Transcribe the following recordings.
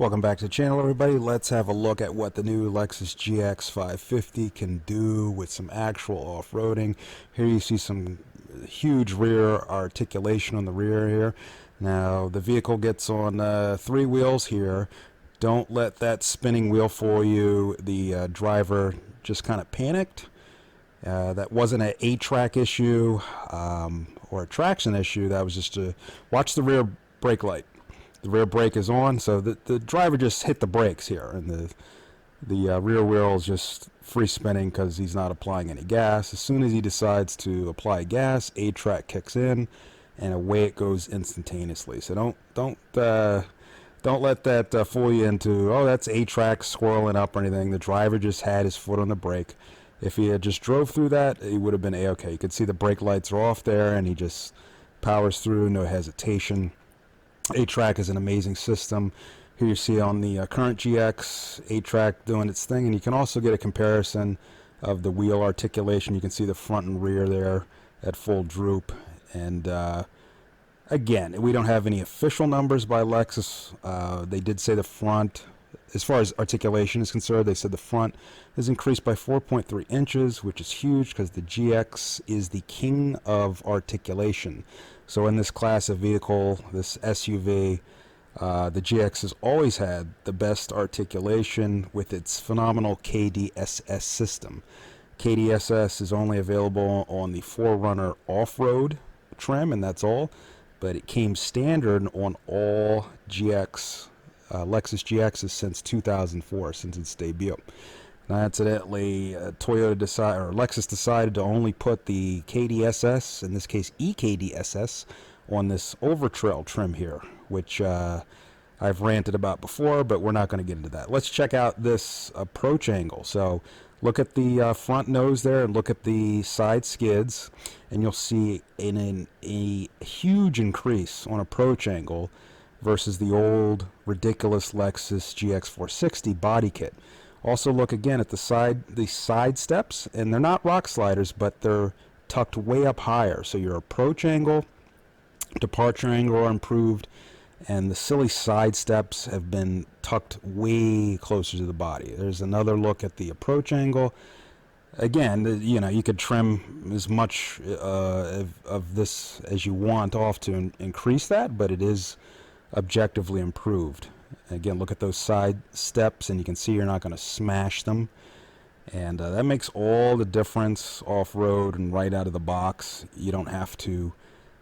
Welcome back to the channel, everybody. Let's have a look at what the new Lexus GX550 can do with some actual off-roading. Here you see some huge rear articulation on the rear here. Now the vehicle gets on three wheels here. Don't let that spinning wheel fool you. The driver just kind of panicked. That wasn't an 8-track issue or a traction issue. That was just to watch the rear brake light. The rear brake is on, so the driver just hit the brakes here, and the rear wheel is just free spinning because he's not applying any gas. As soon as he decides to apply gas, 8-track kicks in, and away it goes instantaneously. So don't let that fool you into, oh, that's 8-track swirling up or anything. The driver just had his foot on the brake. If he had just drove through that, he would have been A-okay. You could see the brake lights are off there, and he just powers through, no hesitation. 8-track is an amazing system. Here you see on the current GX, 8-track doing its thing, and you can also get a comparison of the wheel articulation. You can see the front and rear there at full droop. And again, we don't have any official numbers by Lexus. They did say the front, as far as articulation is concerned, they said the front is increased by 4.3 inches, which is huge because the GX is the king of articulation. So in this class of vehicle, this SUV, the GX has always had the best articulation with its phenomenal KDSS system. KDSS is only available on the 4Runner off-road trim, and that's all. But it came standard on all GX, Lexus GXs since 2004, since its debut. Now, incidentally, Lexus decided to only put the KDSS, in this case EKDSS, on this Overtrail trim here, which I've ranted about before, but we're not going to get into that. Let's check out this approach angle. So look at the front nose there and look at the side skids, and you'll see a huge increase on approach angle versus the old ridiculous Lexus GX460 body kit. Also look again at the side steps, and they're not rock sliders, but they're tucked way up higher. So your approach angle, departure angle are improved, and the silly side steps have been tucked way closer to the body. There's another look at the approach angle. Again, you could trim as much of this as you want off to increase that, but it is objectively improved. Again, look at those side steps, and you can see you're not going to smash them, and that makes all the difference off-road and right out of the box. You don't have to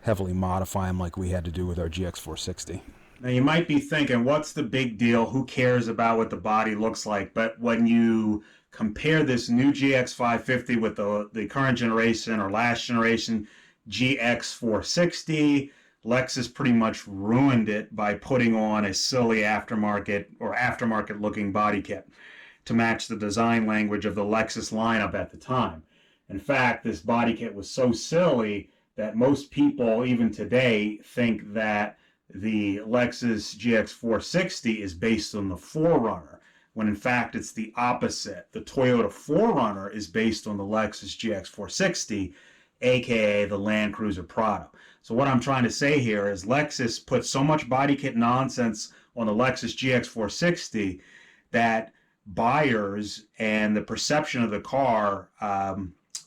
heavily modify them like we had to do with our GX460. Now you might be thinking, what's the big deal? Who cares about what the body looks like? But when you compare this new GX550 with the current generation or last generation GX460, Lexus pretty much ruined it by putting on a silly aftermarket looking body kit to match the design language of the Lexus lineup at the time. In fact, this body kit was so silly that most people, even today, think that the Lexus GX460 is based on the 4Runner, when in fact it's the opposite. The Toyota 4Runner is based on the Lexus GX460, aka the Land Cruiser Prado. So what I'm trying to say here is Lexus put so much body kit nonsense on the Lexus GX460 that buyers and the perception of the car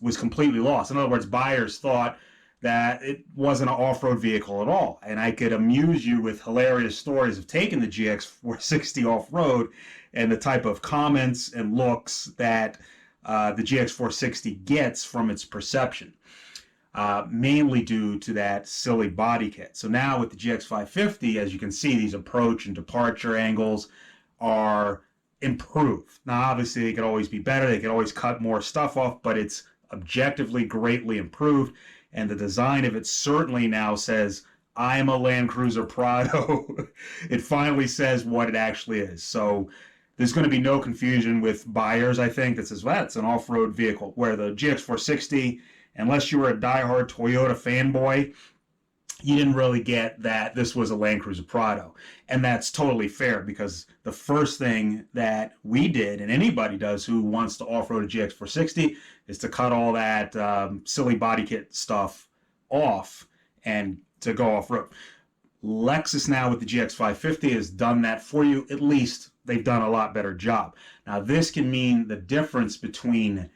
was completely lost. In other words, buyers thought that it wasn't an off-road vehicle at all. And I could amuse you with hilarious stories of taking the GX460 off-road and the type of comments and looks that the GX460 gets from its perception. Mainly due to that silly body kit. So now with the GX550, as you can see, these approach and departure angles are improved. Now obviously they could always be better, they could always cut more stuff off, but it's objectively greatly improved, and the design of it certainly now says, I'm a Land Cruiser Prado. It finally says what it actually is. So there's going to be no confusion with buyers, I think, that says, well, it's an off-road vehicle, where the GX460, unless you were a diehard Toyota fanboy, you didn't really get that this was a Land Cruiser Prado. And that's totally fair, because the first thing that we did, and anybody does who wants to off-road a GX460, is to cut all that silly body kit stuff off and to go off-road. Lexus now with the GX550 has done that for you. At least they've done a lot better job. Now this can mean the difference between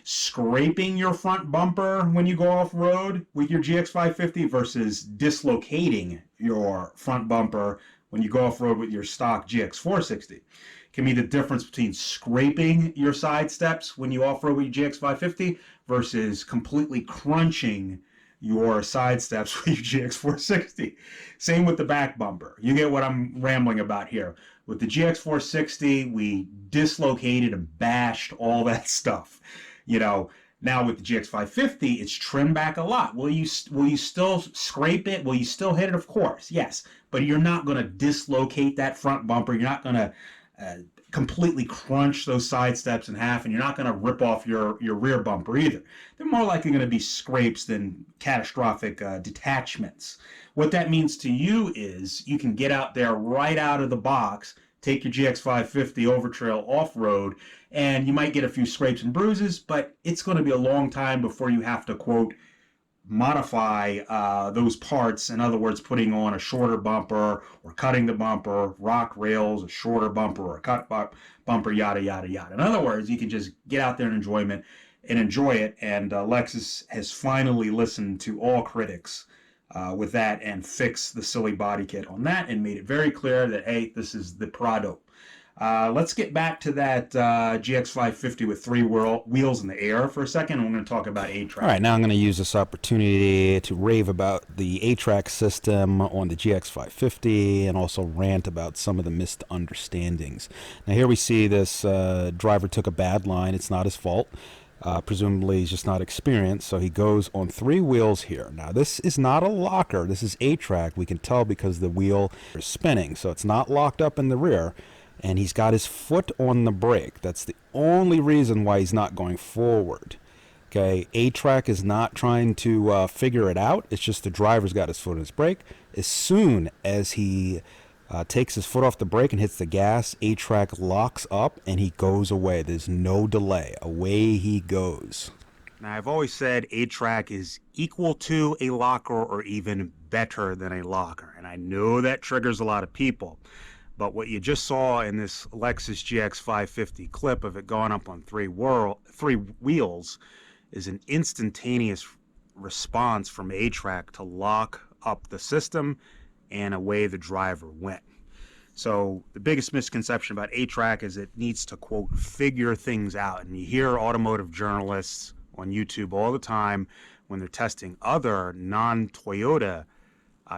scraping your front bumper when you go off road with your GX550 versus dislocating your front bumper when you go off road with your stock GX460. Can be the difference between scraping your side steps when you off road with your GX550 versus completely crunching your side steps with your GX460. Same with the back bumper. You get what I'm rambling about here. With the GX460, we dislocated and bashed all that stuff. Now with the GX550, it's trimmed back a lot. Will you still scrape it? Will you still hit it? Of course, yes. But you're not going to dislocate that front bumper. You're not going to completely crunch those side steps in half, and you're not going to rip off your rear bumper either. They're more likely going to be scrapes than catastrophic detachments. What that means to you is you can get out there right out of the box, take your GX550 over trail off-road, and you might get a few scrapes and bruises, but it's going to be a long time before you have to, quote, modify those parts. In other words, putting on a shorter bumper or cutting the bumper, rock rails, a shorter bumper or a cut bumper, yada, yada, yada. In other words, you can just get out there and enjoy it. And Lexus has finally listened to all critics with that and fixed the silly body kit on that and made it very clear that, hey, this is the Prado. Let's get back to that GX550 with three wheels in the air for a second, and we're going to talk about A-Track. All right, now I'm going to use this opportunity to rave about the A-Track system on the GX550 and also rant about some of the misunderstandings. Now here we see this driver took a bad line. It's not his fault. Presumably he's just not experienced, so he goes on three wheels here. Now this is not a locker. This is A-Track. We can tell because the wheel is spinning, so it's not locked up in the rear. And he's got his foot on the brake. That's the only reason why he's not going forward. Okay, A-Track is not trying to figure it out. It's just the driver's got his foot on his brake. As soon as he takes his foot off the brake and hits the gas, A-Track locks up and he goes away. There's no delay. Away he goes. Now, I've always said A-Track is equal to a locker or even better than a locker. And I know that triggers a lot of people. But what you just saw in this Lexus GX550 clip of it going up on three wheels is an instantaneous response from A-Track to lock up the system, and away the driver went. So the biggest misconception about A-Track is it needs to, quote, figure things out. And you hear automotive journalists on YouTube all the time when they're testing other non-Toyota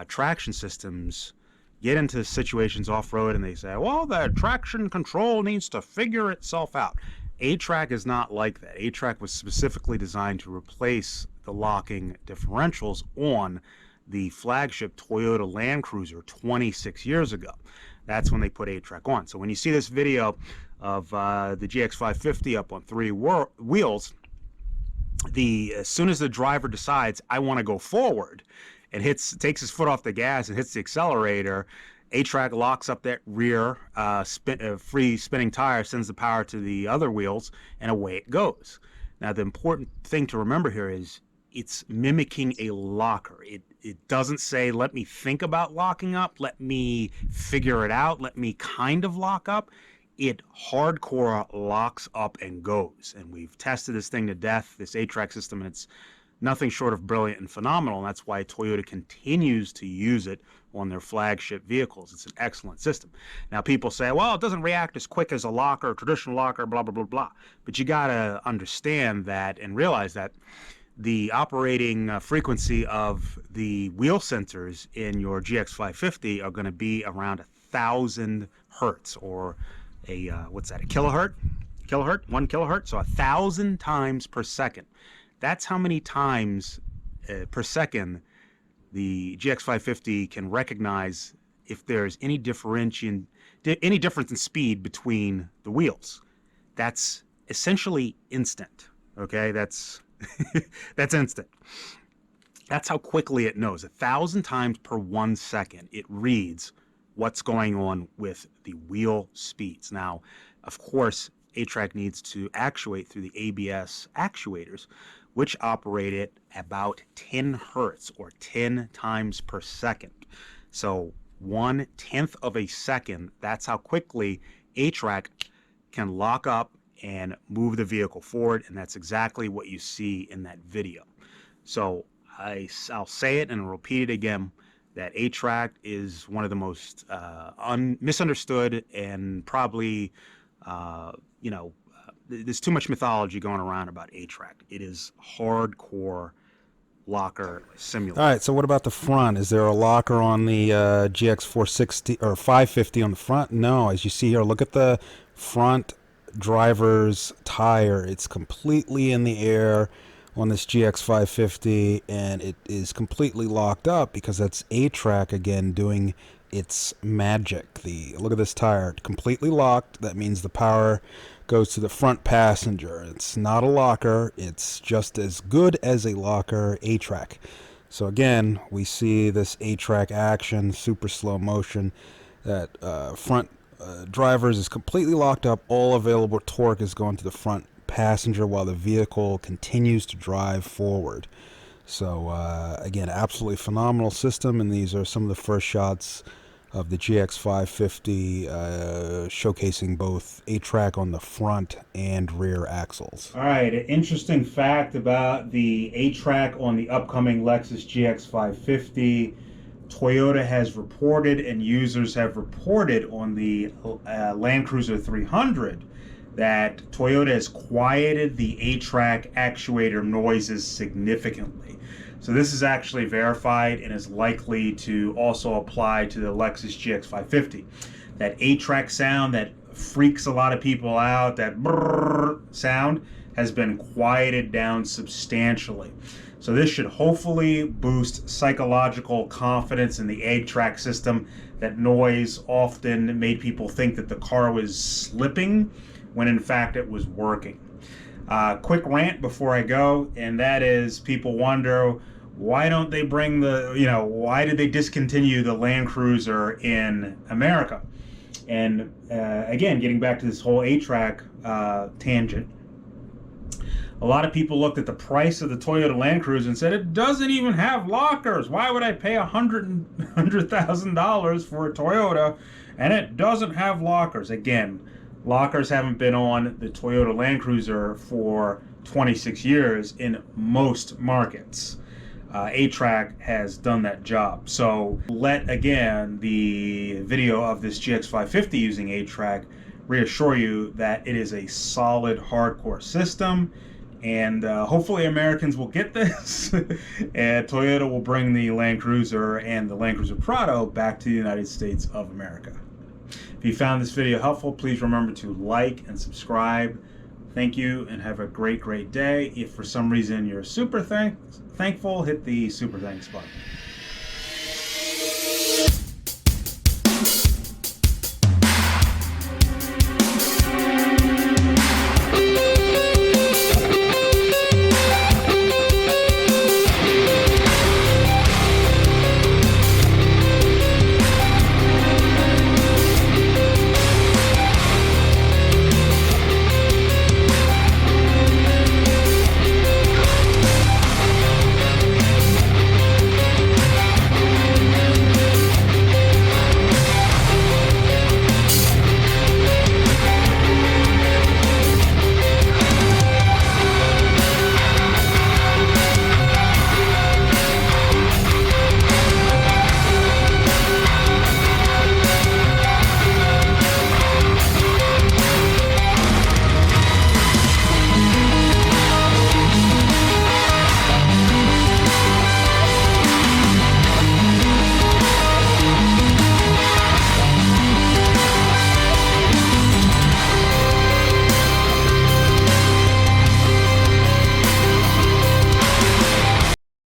traction systems get into situations off-road and they say, well, the traction control needs to figure itself out. A-Track is not like that. A-Track was specifically designed to replace the locking differentials on the flagship Toyota Land Cruiser 26 years ago. That's when they put A-Track on. So when you see this video of the GX550 up on three wheels, as soon as the driver decides, I want to go forward, and takes his foot off the gas and hits the accelerator, A-Track locks up that rear free spinning tire, sends the power to the other wheels, and away it goes. Now, the important thing to remember here is it's mimicking a locker. It doesn't say, let me think about locking up, let me figure it out, let me kind of lock up. It hardcore locks up and goes. And we've tested this thing to death, this A-Track system, and it's nothing short of brilliant and phenomenal, and that's why Toyota continues to use it on their flagship vehicles. It's an excellent system. Now, people say, well, it doesn't react as quick as a locker, a traditional locker, blah, blah, blah, blah. But you got to understand that and realize that the operating frequency of the wheel sensors in your GX550 are going to be around 1,000 hertz, or a, what's that, a kilohertz? 1 kilohertz, so 1,000 times per second. That's how many times per second the GX550 can recognize if there's any difference in speed between the wheels. That's essentially instant. Okay, that's that's instant. That's how quickly it knows. 1,000 times per 1 second, it reads what's going on with the wheel speeds. Now, of course, A-Track needs to actuate through the ABS actuators, which operate at about 10 hertz or 10 times per second. So 1/10 of a second, that's how quickly A-Track can lock up and move the vehicle forward, and that's exactly what you see in that video. So I'll say it and I'll repeat it again, that A-Track is one of the most misunderstood and probably, there's too much mythology going around about A-Track. It is hardcore locker simulator. All right, so what about the front? Is there a locker on the GX460 or 550 on the front? No, as you see here, look at the front driver's tire. It's completely in the air on this GX550, and it is completely locked up because that's A-Track again doing its magic. Look at this tire, completely locked. That means the power goes to the front passenger. It's not a locker. It's just as good as a locker, A-Track. So again, we see this A-Track action, super slow motion. That front drivers is completely locked up. All available torque is going to the front passenger while the vehicle continues to drive forward. So again, absolutely phenomenal system, and these are some of the first shots of the GX550 showcasing both A-Track on the front and rear axles. All right, an interesting fact about the A-Track on the upcoming Lexus GX550. Toyota has reported, and users have reported on the Land Cruiser 300, that Toyota has quieted the A-Track actuator noises significantly. So this is actually verified and is likely to also apply to the Lexus GX550. That A-Track sound that freaks a lot of people out, that brrr sound, has been quieted down substantially. So this should hopefully boost psychological confidence in the A-Track system. That noise often made people think that the car was slipping when in fact it was working. Quick rant before I go, and that is, people wonder, why don't they bring why did they discontinue the Land Cruiser in America? And again, getting back to this whole A-Track tangent, a lot of people looked at the price of the Toyota Land Cruiser and said, it doesn't even have lockers. Why would I pay $100,000 for a Toyota and it doesn't have lockers? Again, lockers haven't been on the Toyota Land Cruiser for 26 years in most markets. A-Track has done that job. So again, the video of this GX550 using A-Track reassure you that it is a solid hardcore system, and hopefully Americans will get this and Toyota will bring the Land Cruiser and the Land Cruiser Prado back to the United States of America. If you found this video helpful, please remember to like and subscribe. Thank you, and have a great day. If for some reason you're super thankful, hit the super thanks button.